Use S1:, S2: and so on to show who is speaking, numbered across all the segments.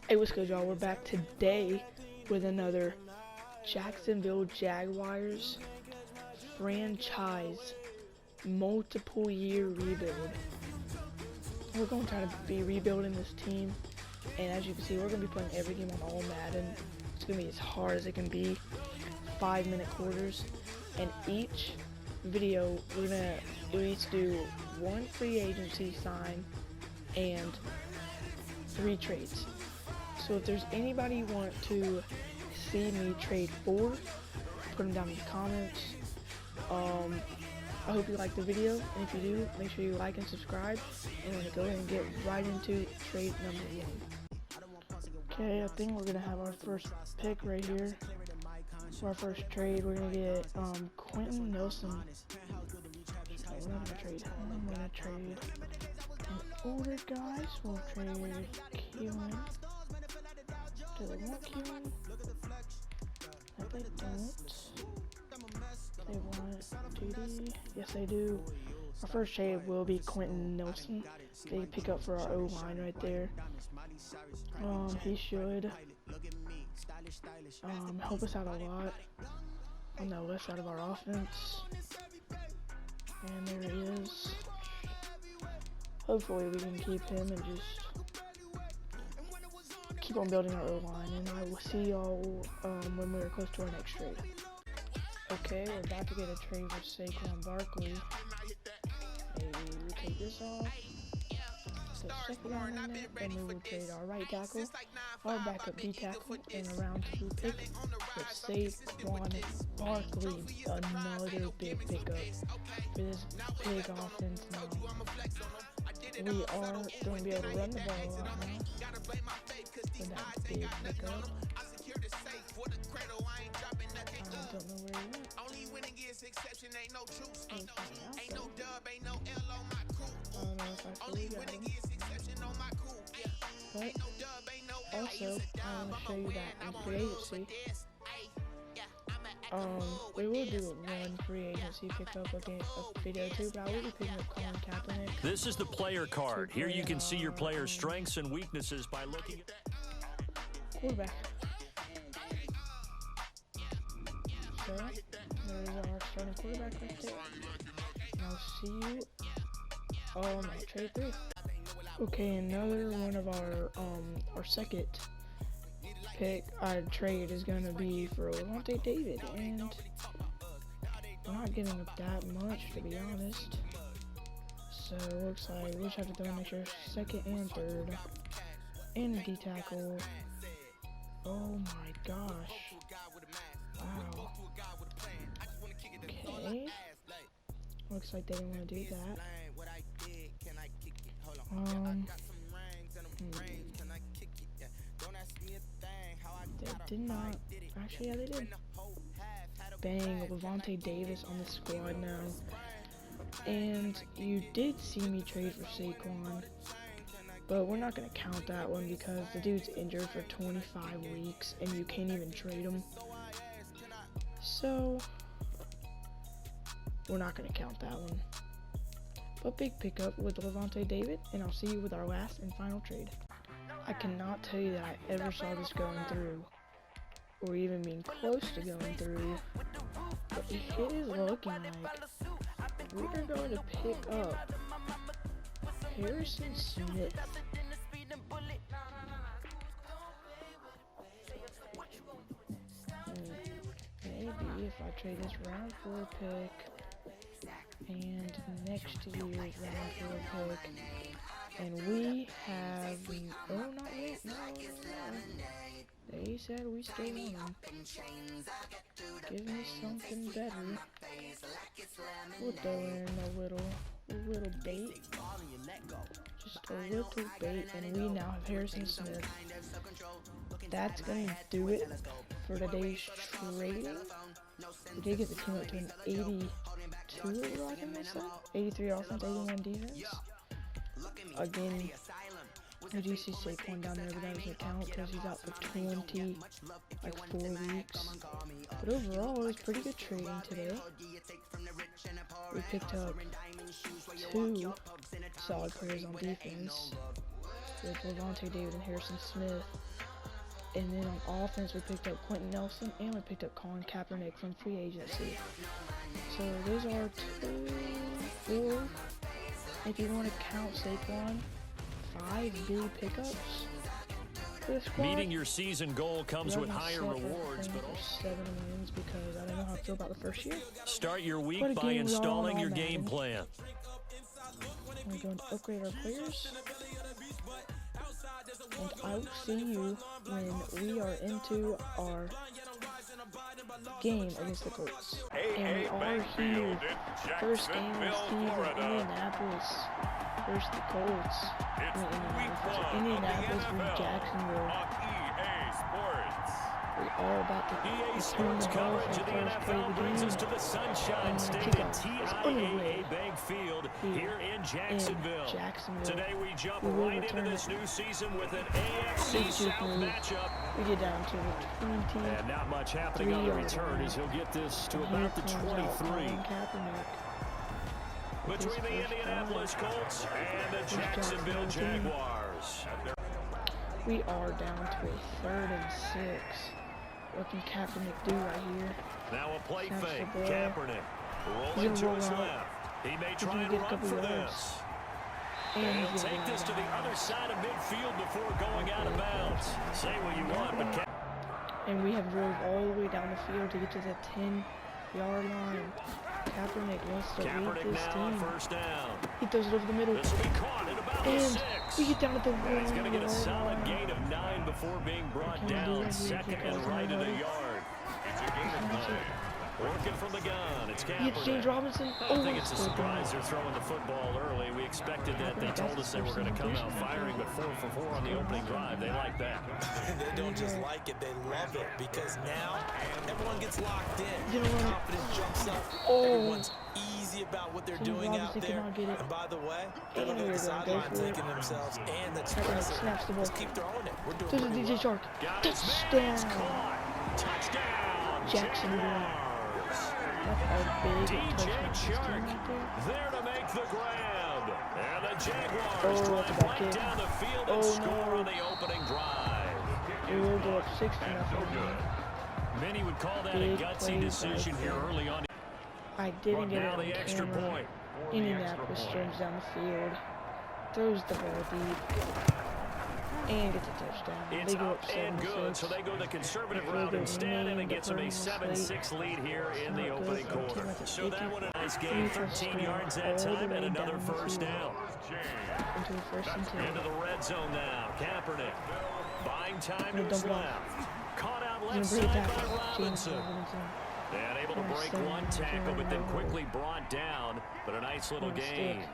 S1: Hey, what's good, y'all? We're back today with another Jacksonville Jaguars franchise multiple year rebuild. We're going to try to be rebuilding this team, and as you can see, we're going to be putting every game on all Madden. It's going to be as hard as it can be, 5-minute quarters, and each video we're going to each do one free agency sign and 3 trades. So if there's anybody you want to see me trade for, put them down in the comments. I hope you like the video, and if you do, make sure you like and subscribe. And we're going to go ahead and get right into trade number 1. Okay, I think we're going to have our first pick right here. For our first trade, we're going to get Quentin Nelson. I'm going to trade an older guy, so we'll trade Keelan. Do they want Keelan? No, they don't. They want TD. Yes, they do. Our first trade will be Quentin Nelson. They pick up for our O-line right there. He should help us out a lot on the left side of our offense. And there he is. Hopefully we can keep him and just keep on building our O-line, and I will see y'all when we're close to our next trade. Okay, we're about to get a trade with Saquon Barkley. Maybe we take this off. So second one in there, then we will trade our right tackle, our backup D tackle, and a round 2 pick with Saquon Barkley. Another big pickup for this big offense now. We are going to be able to run the ball a lot now with that big pickup. I don't know where he went. I don't know if I fully got him. But also, I want to show you that in free agency, we will do one free agency pickup again, a video too, but I will be picking up Colin Kaepernick.
S2: This is the player card. Here you can see your player's strengths and weaknesses by looking at
S1: quarterback. So, there's our starting quarterback right there. And I'll see you at trade 3. Okay, another one of our second pick trade is gonna be for Lavonte David, and we're not giving up that much, to be honest. So it looks like we just have to throw in extra second and third and a D tackle. Oh my gosh! Wow. Okay. Looks like they didn't want to do that. They did not. Actually, yeah, they did. Bang, Lavonte Davis on the squad now. And you did see me trade for Saquon, but we're not going to count that one because the dude's injured for 25 weeks and you can't even trade him. So, we're not going to count that one. But big pickup with Lavonte David, and I'll see you with our last and final trade. I cannot tell you that I ever saw this going through, or even being close to going through, but it is looking like we are going to pick up Harrison Smith. Maybe if I trade this round 4 pick and next year's round 4 pick, and we have, oh, not yet, no. They said we still want them. Give me something better. We'll throw in a little bait. Just a little bait, and we now have Harrison Smith. That's going to do it for today's trading. We did get the team up to an 82 overall, I think they said. 83 offense, 81 defense. Again, I do see Saquon down there, but that doesn't count because he's out for 4 weeks. But overall, it was pretty good trading today. We picked up 2 solid players on defense with Lavonte David and Harrison Smith. And then on offense, we picked up Quentin Nelson and we picked up Colin Kaepernick from free agency. So those are 2, 4. If you want to count Saquon, 5 big pickups for the squad.
S2: Meeting your season goal comes with higher rewards, but
S1: also 7 wins because I don't know how I feel about the first year.
S2: Start your week by installing your game plan.
S1: We're going to upgrade our players. And I will see you when we are into our game against the Colts. And we are here. First game of the season, Indianapolis versus the Colts. Indianapolis versus Jacksonville. We are about to
S2: EA Sports coverage of the NFL brings us to the Sunshine State at TIAA Bank Field here in Jacksonville. Today we jump right into this new season with an AFC South matchup.
S1: We get down to the 20.
S2: And not much happening on the return as he'll get this to about the 23. Between the Indianapolis Colts and the Jacksonville Jaguars.
S1: We are down to a 3rd and 6. What can Kaepernick do right here?
S2: Now a play fake. Kaepernick rolling to his left. He may try and run for this. And he'll take this to the other side of midfield before going out of bounds. Say what you want, but
S1: and we have drove all the way down the field to get to the 10-yard line. Kaepernick wants to lead this team.
S2: First down.
S1: He throws it over the middle.
S2: This will be caught at about
S1: and
S2: 6.
S1: We get down at the 1.
S2: He's going to get a solid gain of 9 before being brought down. Second and right of the yard. It's a gain of 9. Working from the gun, it's Kaepernick.
S1: James Robinson.
S2: I don't think it's a surprise they're throwing the football early. We expected that. They told us they were going to come out firing, but 4 for 4 on the opening drive. They like that.
S3: They don't just like it, they love it, because now everyone gets locked in. Confidence jumps up. Everyone's easy about what they're doing out there. And by the way, they're looking at the sideline thinking to themselves, and that's impressive. Let's keep throwing it. We're doing
S1: it. DJ Shark.
S2: Touchdown.
S1: Jacksonville.
S2: DJ Shark there to make the grab. And the Jaguars drive right down the field and score on the opening drive.
S1: We will go up 6-0.
S2: Many would call that a gutsy decision here early on.
S1: I didn't get it on
S2: the extra point.
S1: Indianapolis storms down the field, throws the ball deep, and gets a touchdown.
S2: It's
S1: they go
S2: up and good, so they go the conservative route instead, and it gets them a 7-6 lead here in the opening quarter. So that one a nice game, 13 yards that time, and another first down. Into the red zone now. Kaepernick buying time to his left. Caught out left side by Robinson. And able to break one tackle, but then quickly brought down. But a nice little gain.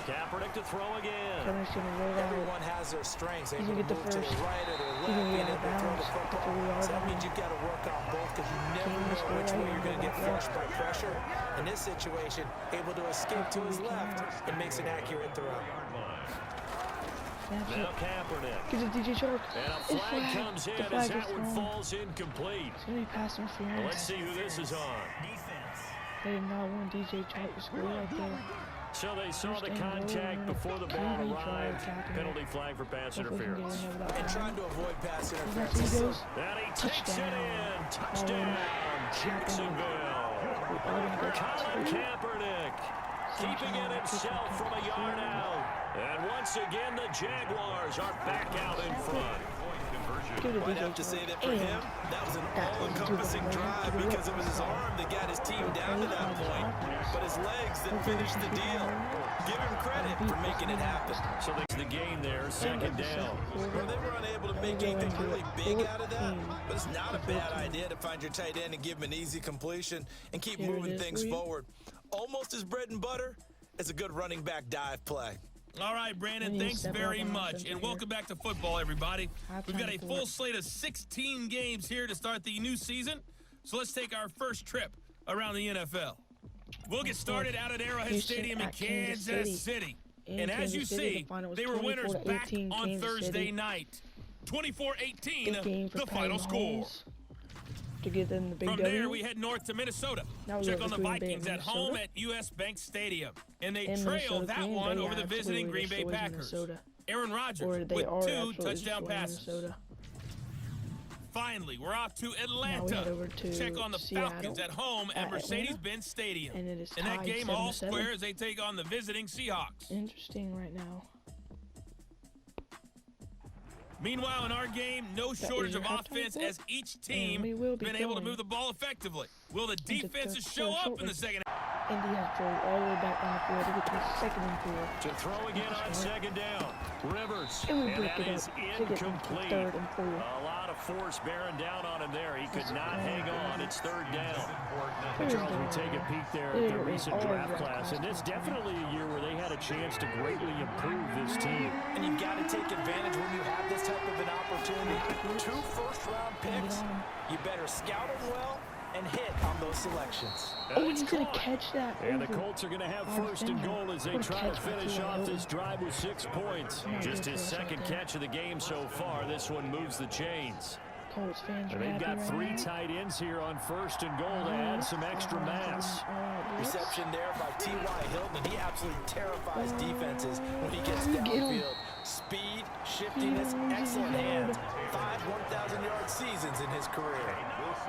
S2: Kaepernick to throw again.
S3: Everyone has their strengths. They can
S1: get the
S3: move
S1: first.
S3: to the right or the left, being able to throw the football. So that means you've got to work on both, because you never know which way you're going to get flushed by pressure. In this situation, able to escape to his left and makes an accurate throw.
S2: Now Kaepernick.
S1: Gives it DJ Shark.
S2: And a flag comes in as that one falls incomplete.
S1: It's going to be pass interference.
S2: Well, let's see who this is on.
S1: They did not want DJ Shark to score right there.
S2: So they saw the contact before the ball arrived. Penalty flag for pass interference.
S3: And trying to avoid pass interference.
S2: And he takes it in. Touchdown, Jacksonville. Colin Kaepernick keeping it himself from a yard out. And once again, the Jaguars are back out in front.
S3: I'd have to say that for him, that was an all-encompassing drive, because it was his arm that got his team down to that point, but his legs that finished the deal. Give him credit for making it happen.
S2: So there's the gain there, second down.
S3: Well, they were unable to make anything really big out of that, but it's not a bad idea to find your tight end and give him an easy completion and keep moving things forward. Almost as bread and butter as a good running back dive play.
S4: All right, Brandon, thanks very much. And welcome back to football, everybody. We've got a full slate of 16 games here to start the new season. So let's take our first trip around the NFL. We'll get started out at Arrowhead Stadium in Kansas City. And as you see, they were winners back on Thursday night. 24-18, the final score.
S1: To get them the big
S4: From
S1: W.
S4: there, we head north to Minnesota. Check on the Vikings at home at US Bank Stadium. And they trail that one over the visiting Green Bay Packers. Aaron Rodgers with 2 touchdown passes. finally, we're off to
S1: Now we
S4: Atlanta.
S1: head over to
S4: Check on the
S1: Seattle
S4: Falcons at home at Mercedes-Benz Stadium.
S1: and it is
S4: In that
S1: tied
S4: game, all
S1: 7-7.
S4: square as they take on the visiting Seahawks.
S1: Interesting right now.
S4: Meanwhile, in our game, no shortage of offense as each team
S1: we will be
S4: been able to
S1: going
S4: move the ball effectively. Will the
S1: into
S4: defenses
S1: the
S4: show up
S1: short
S4: in the
S1: week.
S4: second half?
S1: Indy has drove all the way back on the field to get to the second and 4.
S2: To throw again on second down. Rivers.
S1: And we
S2: And
S1: break
S2: that
S1: it
S2: is
S1: up to get to
S2: incomplete.
S1: third and 4.
S2: A lot of force bearing down on him there. He could not hang on. It's third down.
S1: Third
S2: Charles, we
S1: down.
S2: take a peek there at the recent draft class. And it's definitely a year where they had a chance to greatly improve this team.
S3: And you've got to take advantage when you have this type of an opportunity. 2 first-round picks. You better scout them well and hit on those selections.
S1: Oh, he's going to catch that.
S2: And the
S1: over
S2: Colts are going to have
S1: our
S2: first and
S1: defender.
S2: goal as they
S1: What a
S2: try to
S1: catch by
S2: finish
S1: T.Y.
S2: off
S1: Hilton.
S2: this drive with 6 points.
S1: Not
S2: Just
S1: good
S2: his
S1: for us
S2: second
S1: right there.
S2: catch of the game so far. This one moves the chains.
S1: Colts fans are
S2: They've
S1: happy
S2: got
S1: right
S2: 3
S1: now.
S2: tight ends here on first and goal to add some extra mass.
S3: Reception there by T.Y. Hilton, and he absolutely terrifies defenses when he gets
S1: Get him.
S3: downfield. Speed, shiftiness, excellent hands. 5 1,000-yard seasons in his career.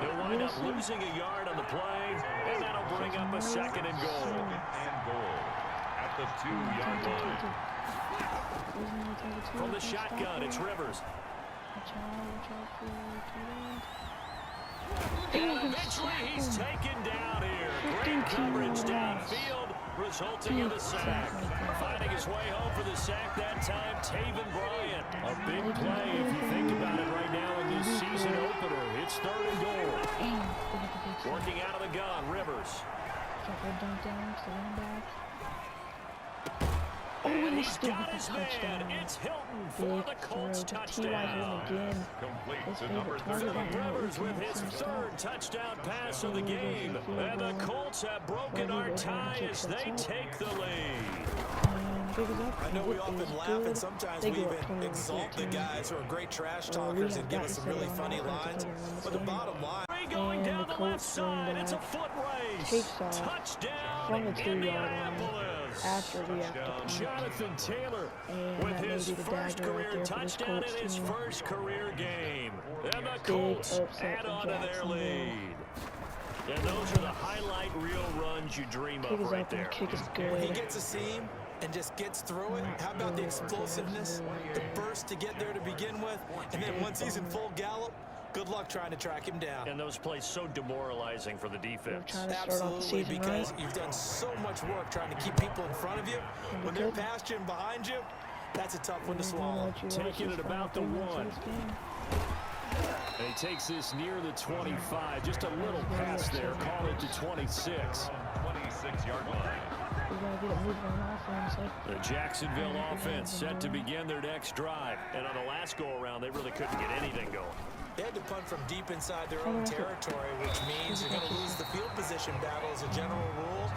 S2: They'll wind up losing a yard on the play, and that'll bring up a second and goal.
S5: At the 2-yard line.
S2: From the shotgun, it's Rivers. And eventually he's taken down here. Great coverage downfield, resulting in the sack. Finding his way home for the sack that time, Taven Bryant. A big play if you think about it right now in this season opener. It's third and goal. Working out of the gun, Rivers. And he's got his man. It's Hilton for the Colts touchdown.
S5: Complete to number
S2: Philip Rivers with his third touchdown pass of the game. And the Colts have broken our tie as they take the lead.
S3: I know we often laugh and sometimes we even exalt the guys who are great trash talkers and give us some really funny lines. But the bottom line,
S2: Going down the left side, it's a foot race.
S1: Takes off
S2: Touchdown,
S1: from the 2-yard line
S2: Indianapolis.
S1: after we have to punt.
S2: Jonathan Taylor
S1: And
S2: with
S1: that may
S2: his
S1: be the
S2: first
S1: dagger right
S2: career
S1: there for this
S2: touchdown
S1: Colts
S2: in his
S1: team.
S2: first career game. And the Colts
S1: upset
S2: add
S1: for
S2: on to their
S1: Jacksonville.
S2: lead. And those are the highlight reel runs you dream
S1: Kick
S2: of
S1: is
S2: right
S1: up and
S2: there.
S1: kick is
S3: he
S1: good.
S3: gets a seam and just gets through it. How about the explosiveness, the burst to get there to begin with, and then once he's in full gallop, good luck trying to track him down.
S2: And those plays so demoralizing for the
S1: We're
S2: defense.
S1: trying to start off the
S3: Absolutely,
S1: season
S3: because
S1: right.
S3: you've done so much work trying to keep people in front of you. When they're past you and behind you, that's a tough one to swallow.
S2: Taking it about the 1. And he takes this near the 25. Just a little pass there. Call it to 26.
S5: 26-yard line.
S1: We gotta get it moving on offense.
S2: The Jacksonville offense set to begin their next drive. And on the last go-around, they really couldn't get anything going.
S3: They had to punt from deep inside their own territory, which means you're going to lose the field position battle as a general rule.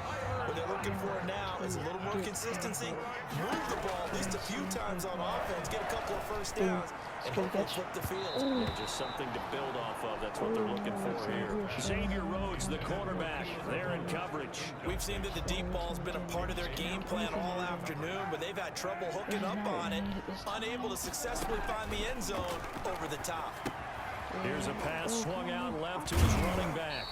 S3: What they're looking for now is a little more consistency, move the ball at least a few times on offense, get a couple of first downs, and hopefully flip the field.
S2: Yeah, just something to build off of. That's what they're looking for here. Xavier Rhodes, the cornerback, there in coverage.
S3: We've seen that the deep ball's been a part of their game plan all afternoon, but they've had trouble hooking up on it, unable to successfully find the end zone over the top.
S2: Here's a pass swung out left to his running back.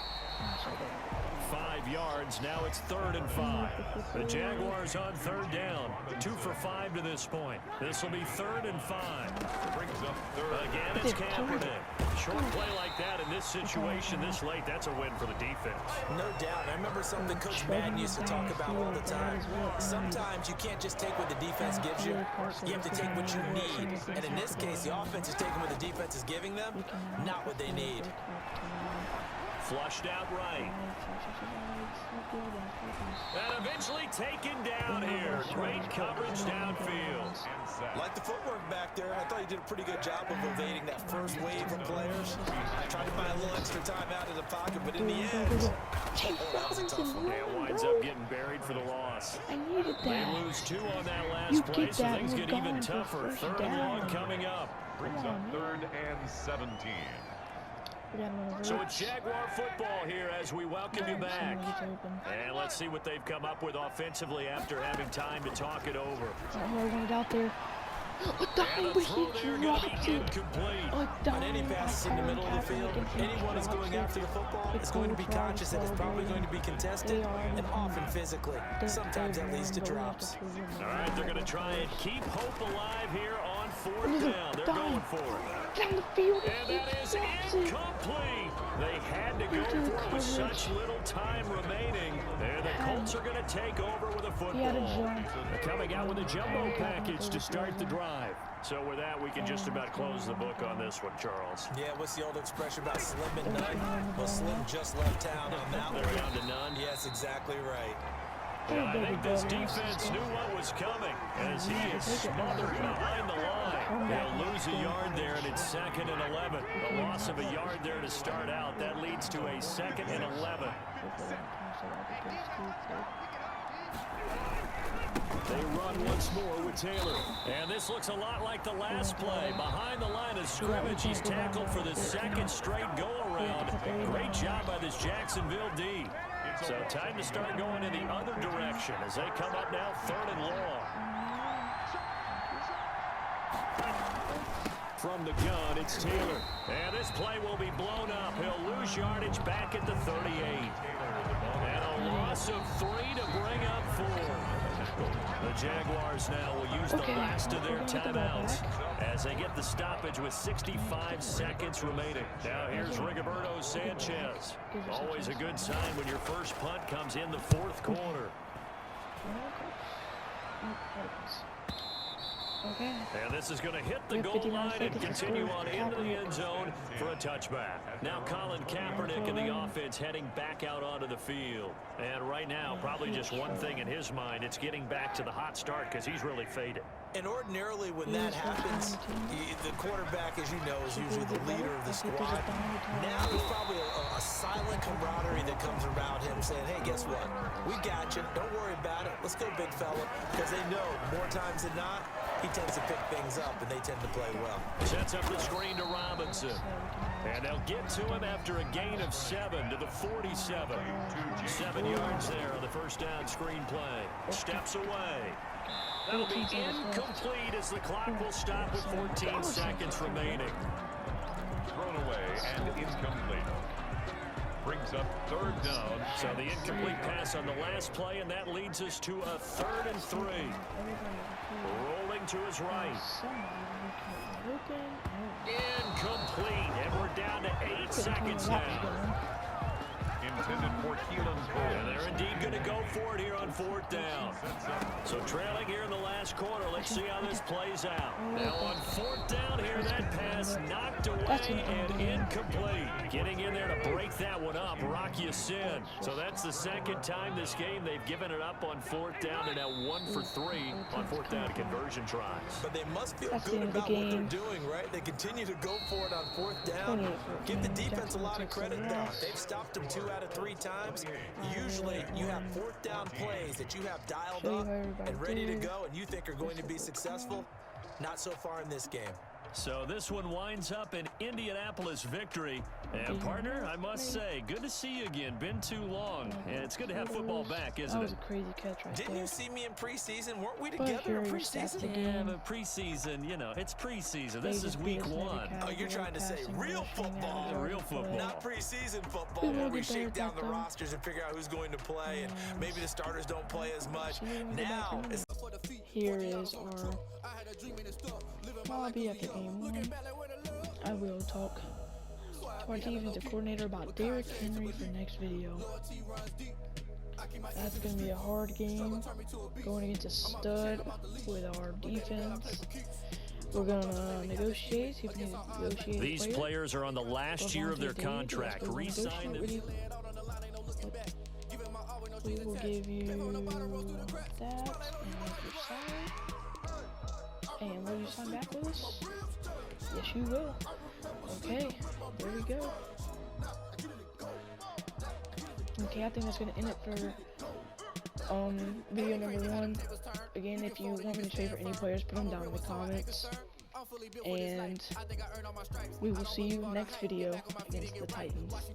S2: 5 yards. Now it's 3rd and 5. The Jaguars on 3rd down. 2 for 5 to this point. This will be 3rd and 5.
S5: Brings up 3rd.
S2: Again, it's Kaepernick. Short play like that in this situation this late, that's a win for the defense.
S3: No doubt. I remember something Coach Madden used to talk about all the time. Sometimes you can't just take what the defense gives you. You have to take what you need. And in this case, the offense is taking what the defense is giving them, not what they need.
S2: Flushed out right. And eventually taken down here. Great coverage downfield.
S3: Like the footwork back there, I thought he did a pretty good job of evading that first wave of players. Tried to find a little extra time out of the pocket, but in the end, that was a tough one.
S2: Yeah, winds up getting buried for the loss.
S1: I needed
S2: They
S1: that.
S2: lose 2 on that
S1: You
S2: last
S1: get
S2: play, so
S1: that,
S2: things
S1: we're
S2: get even
S1: gone for
S2: tougher.
S1: first
S2: 3rd and
S1: down.
S2: 1 coming up.
S5: Brings up 3rd and 17.
S2: So it's Jaguar football here as we welcome you back. And let's see what they've come up with offensively after having time to talk it over.
S1: I want it out there. A dime, but he dropped it. A dime.
S3: On any passes in the middle of the field, anyone who's going after the football is going to be conscious that it's probably going to be contested and often physically. Sometimes that leads to drops.
S2: All right, they're going to try and keep hope alive here on 4th down. They're going for it.
S1: Down the field.
S2: And that is incomplete. They had to go for it with such little time remaining. And the Colts are going to take over with a football. They're coming out with a jumbo package to start the drive. So with that, we can just about close the book on this one, Charles.
S3: Yeah, what's the old expression about Slim and none? Well, Slim just left town on that one.
S2: They're down to none.
S3: Yes, exactly right.
S2: And I think this defense knew what was coming as he is smothered behind the line. They'll lose a yard there, and it's 2nd and 11. A loss of a yard there to start out. That leads to a 2nd and 11. They run once more with Taylor. And this looks a lot like the last play. Behind the line of scrimmage, he's tackled for the 2nd straight go-around. Great job by this Jacksonville D. So time to start going in the other direction as they come up now 3rd and long. From the gun, it's Taylor. And this play will be blown up. He'll lose yardage back at the 38. And a loss of 3 to bring up 4. The Jaguars now will use the last of their timeouts as they get the stoppage with 65 seconds remaining. Now here's Rigoberto Sanchez. Always a good sign when your first punt comes in the 4th quarter.
S1: Okay.
S2: And this is going to hit the goal line and continue on into the end zone for a touchback. Now Colin Kaepernick in the offense heading back out onto the field. And right now, probably just one thing in his mind, it's getting back to the hot start because he's really faded.
S3: And ordinarily when that happens, the quarterback, as you know, is usually the leader of the squad. Now there's probably a silent camaraderie that comes around him saying, hey, guess what? We got you. Don't worry about it. Let's go, big fella. Because they know more times than not, he tends to pick things up, and they tend to play well.
S2: Sets up the screen to Robinson. And they'll get to him after a gain of 7 to the 47. 7 yards there on the first down screen play. Steps away. That'll be incomplete as the clock will stop with 14 seconds remaining.
S5: Thrown away and incomplete. Brings up 3rd down.
S2: So the incomplete pass on the last play, and that leads us to a 3rd and 3. Rolling to his right. Incomplete, and we're down to 8 seconds now.
S5: Intended for Keelan's goal.
S2: And they're indeed going to go for it here on 4th down. So trailing here in the last quarter. Let's see how this plays out. Now on 4th down here, that pass knocked away and incomplete. Getting in there to break that one up, Rock Ya-Sin. So that's the 2nd time this game they've given it up on 4th down. They're now 1 for 3 on 4th down conversion tries.
S3: But they must feel good about what they're doing, right? They continue to go for it on 4th down. Give the defense a lot of credit, though. They've stopped them 2 out of 3 times. Usually you have 4th down plays that you have dialed up and ready to go and you think are going to be successful. Not so far in this game.
S2: So this one winds up an Indianapolis victory. And partner, I must say, good to see you again. Been too long. And it's good to have football back, isn't it?
S1: That was a crazy catch right there.
S3: Didn't you see me in preseason? Weren't we together in preseason?
S2: Yeah, but preseason, you know, it's preseason. This is week 1.
S3: Oh, you're trying to say real football.
S2: Real football.
S3: Not preseason football where we shake down the rosters and figure out who's going to play and maybe the starters don't play as much. Now, it's
S1: here is our... I'll be at the game 1. I will talk to our defensive coordinator about Derrick Henry for next video. That's going to be a hard game, going against a stud with our defense. We're going to negotiate, see if we can negotiate.
S2: These players are on the last year of their contract. Re-sign them.
S1: We will give you that, and if you sign, and will you sign back with us? Yes, you will. Okay, there we go. Okay, I think that's gonna end it for video number 1. Again, if you want me to trade for any players, put them down in the comments. And we will see you next video against the Titans.